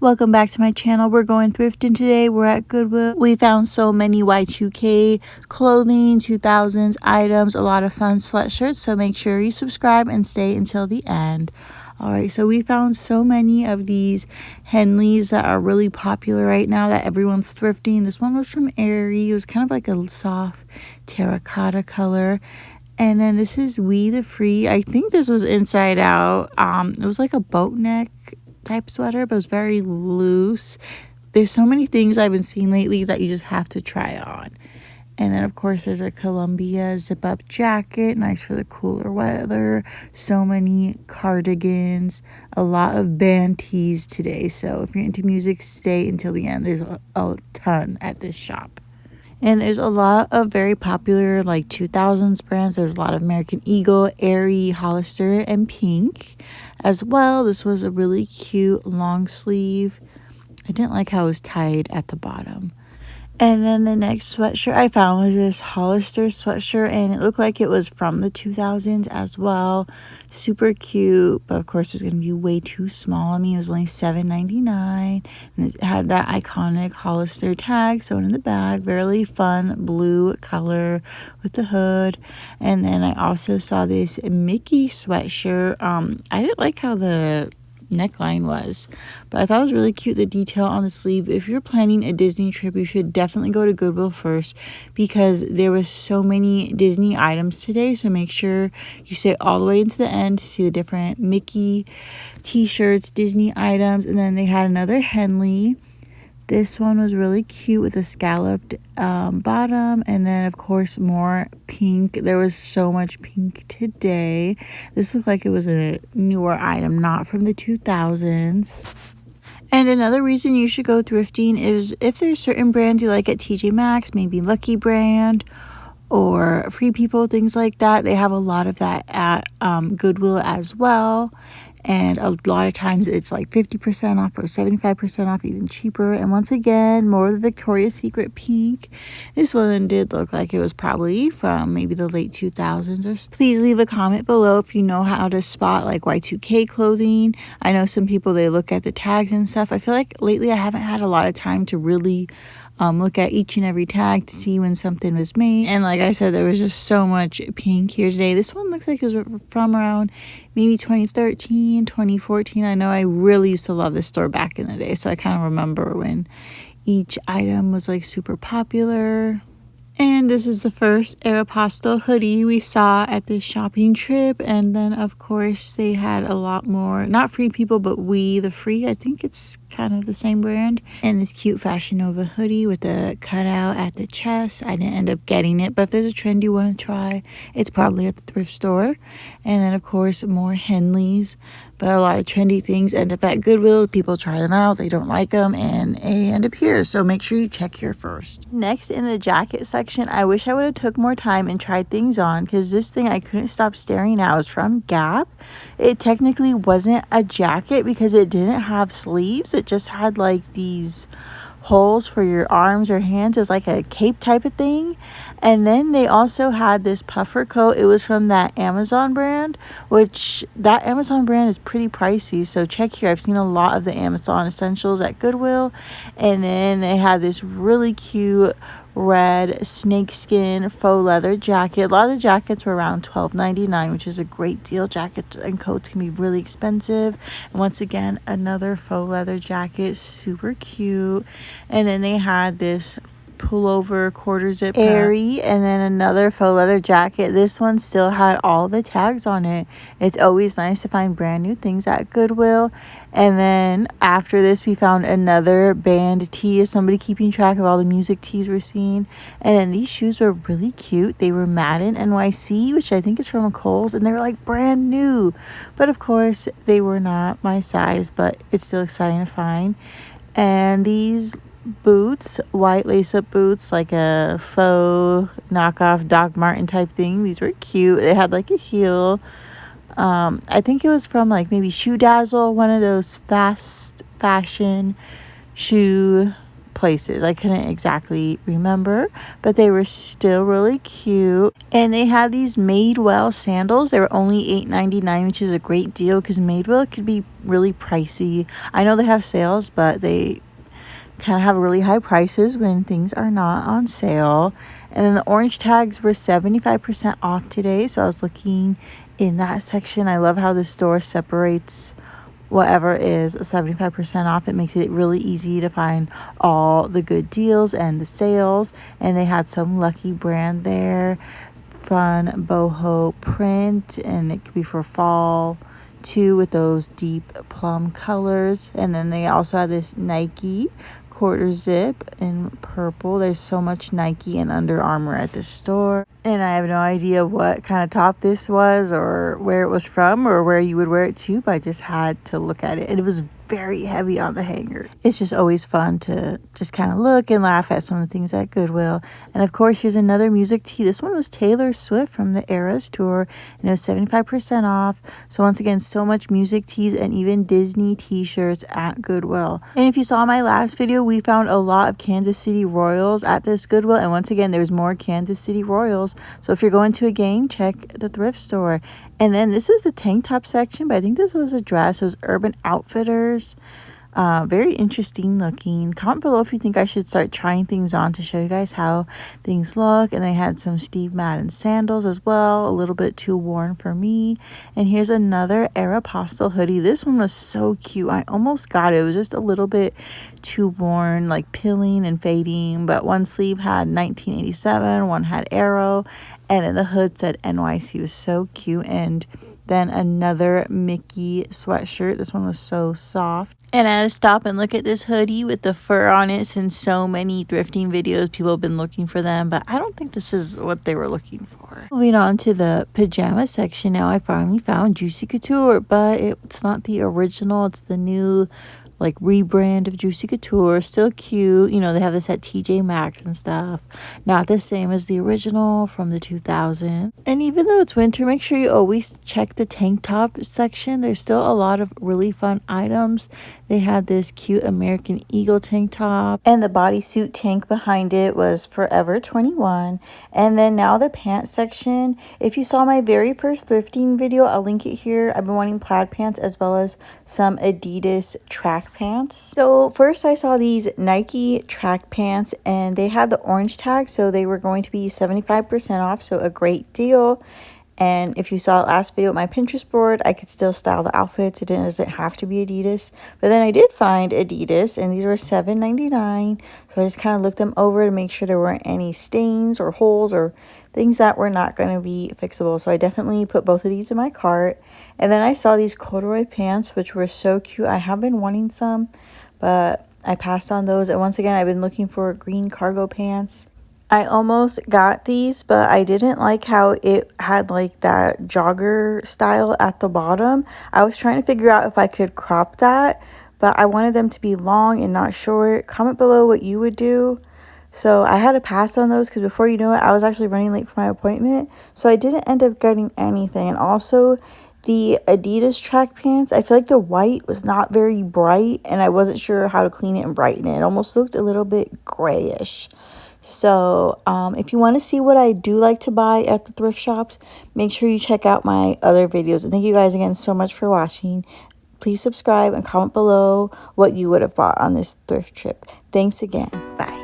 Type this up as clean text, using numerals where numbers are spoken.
Welcome back to my channel. We're going thrifting today. We're at Goodwill. We found so many Y2k clothing, 2000s items, a lot of fun sweatshirts. So make sure you subscribe and stay until the end. Alright, so we found so many of these henleys that are really popular right now that everyone's thrifting. This one was from Aerie. It was kind of like a soft terracotta color. And then this is We the Free. I think this was inside out. It was like a boat neck type sweater, but it was very loose. There's so many things I've been seeing lately that you just have to try on. And then of course there's a Columbia zip up jacket, nice for the cooler weather. So many cardigans, a lot of band tees today. So if you're into music, stay until the end. There's a ton at this shop. And there's a lot of very popular like 2000s brands. There's a lot of American Eagle, Aerie, Hollister, and Pink as well. This was a really cute long sleeve. I didn't like how it was tied at the bottom. And then the next sweatshirt I found was this Hollister sweatshirt, and it looked like it was from the 2000s as well. Super cute, but of course it was going to be way too small. I mean, it was only $7.99, and it had that iconic Hollister tag sewn in the back. Very fun blue color with the hood. And then I also saw this Mickey sweatshirt. I didn't like how the neckline was, but I thought it was really cute, the detail on the sleeve. If you're planning a Disney trip, you should definitely go to Goodwill first because there was so many Disney items today. So make sure you stay all the way into the end to see the different Mickey t-shirts, Disney items. And then they had another Henley. This one was really cute with a scalloped bottom, and then of course more pink. There was so much pink today. This looked like it was a newer item, not from the 2000s. And another reason you should go thrifting is if there's certain brands you like at TJ Maxx, maybe Lucky Brand or Free People, things like that. They have a lot of that at Goodwill as well. And a lot of times it's like 50% off or 75% off, even cheaper. And once again, more of the Victoria's Secret pink. This one did look like it was probably from maybe the late 2000s. Or please leave a comment below if you know how to spot like Y2K clothing. I know some people, they look at the tags and stuff. I feel like lately I haven't had a lot of time to really look at each and every tag to see when something was made. And like I said, there was just so much pink here today. This one looks like it was from around maybe 2013, 2014. I know I really used to love this store back in the day, so I kind of remember when each item was like super popular. And this is the first Aeropostale hoodie we saw at this shopping trip. And then, of course, they had a lot more, not Free People, but We the Free. I think it's kind of the same brand. And this cute Fashion Nova hoodie with the cutout at the chest. I didn't end up getting it, but if there's a trend you want to try, it's probably at the thrift store. And then, of course, more Henleys. But a lot of trendy things end up at Goodwill. People try them out, they don't like them, and they end up here. So make sure you check here first. Next, in the jacket section, I wish I would have took more time and tried things on, because this thing I couldn't stop staring at was from Gap. It technically wasn't a jacket because it didn't have sleeves. It just had like these holes for your arms or hands. It was like a cape type of thing. And then they also had this puffer coat. It was from that Amazon brand, which that Amazon brand is pretty pricey, so check here. I've seen a lot of the Amazon essentials at Goodwill. And then they had this really cute red snakeskin faux leather jacket. A lot of the jackets were around $12.99, which is a great deal. Jackets and coats can be really expensive. And once again, another faux leather jacket, super cute. And then they had this pullover quarter zip Aerie, and then another faux leather jacket. This one still had all the tags on it. It's always nice to find brand new things at Goodwill. And then after this, we found another band tee. Somebody keeping track of all the music tees we're seeing. And then these shoes were really cute. They were Madden NYC, which I think is from a Kohl's, and they were like brand new. But of course, they were not my size, but it's still exciting to find. And these boots, white lace-up boots, like a faux knockoff Doc Martin type thing. These were cute. They had like a heel. I think it was from like maybe Shoe Dazzle, one of those fast fashion shoe places. I couldn't exactly remember, but they were still really cute. And they had these Madewell sandals. They were only $8.99, which is a great deal because Madewell could be really pricey. I know they have sales, but they kind of have really high prices when things are not on sale. And then the orange tags were 75% off today, so I was looking in that section. I love how the store separates whatever is 75% off. It makes it really easy to find all the good deals and the sales. And they had some Lucky brand there, fun boho print, and it could be for fall too with those deep plum colors. And then they also had this Nike quarter zip in purple. There's so much Nike and Under Armour at this store, and I have no idea what kind of top this was or where it was from or where you would wear it to, but I just had to look at it, and it was very heavy on the hanger. It's just always fun to just kind of look and laugh at some of the things at Goodwill. And of course, here's another music tee. This one was Taylor Swift from the Eras tour, and it was 75% off. So once again, so much music tees and even Disney t-shirts at Goodwill. And if you saw my last video, we found a lot of Kansas City Royals at this Goodwill, and once again, there's more Kansas City Royals. So if you're going to a game, check the thrift store. And then this is the tank top section, but I think this was a dress. It was Urban Outfitters. Very interesting looking. Comment below if you think I should start trying things on to show you guys how things look. And they had some Steve Madden sandals as well, a little bit too worn for me. And here's another Aeropostale hoodie. This one was so cute. I almost got it. It was just a little bit too worn, like peeling and fading, but one sleeve had 1987, one had Aero, and then the hood said NYC. It was so cute. And then another Mickey sweatshirt. This one was so soft. And I had to stop and look at this hoodie with the fur on it, since so many thrifting videos, people have been looking for them, but I don't think this is what they were looking for. Moving on to the pajama section now, I finally found Juicy Couture, but it's not the original. It's the new like rebrand of Juicy Couture. Still cute. You know, they have this at TJ Maxx and stuff. Not the same as the original from the 2000s. And even though it's winter, make sure you always check the tank top section. There's still a lot of really fun items. They had this cute American Eagle tank top, and the bodysuit tank behind it was Forever 21. And then now the pants section. If you saw my very first thrifting video, I'll link it here. I've been wanting plaid pants as well as some Adidas track pants. So first I saw these Nike track pants, and they had the orange tag, so they were going to be 75% off, so a great deal. And if you saw the last video at my Pinterest board, I could still style the outfits. It doesn't have to be Adidas. But then I did find Adidas, and these were $7.99. So I just kind of looked them over to make sure there weren't any stains or holes or things that were not going to be fixable. So I definitely put both of these in my cart. And then I saw these corduroy pants, which were so cute. I have been wanting some, but I passed on those. And once again, I've been looking for green cargo pants. I almost got these, but I didn't like how it had like that jogger style at the bottom. I was trying to figure out if I could crop that, but I wanted them to be long and not short. Comment below what you would do. So I had to pass on those because before you know it, I was actually running late for my appointment. So I didn't end up getting anything. And also the Adidas track pants, I feel like the white was not very bright, and I wasn't sure how to clean it and brighten it. It almost looked a little bit grayish. So if you want to see what I do like to buy at the thrift shops, make sure you check out my other videos. And thank you guys again so much for watching. Please subscribe and comment below what you would have bought on this thrift trip. Thanks again. Bye.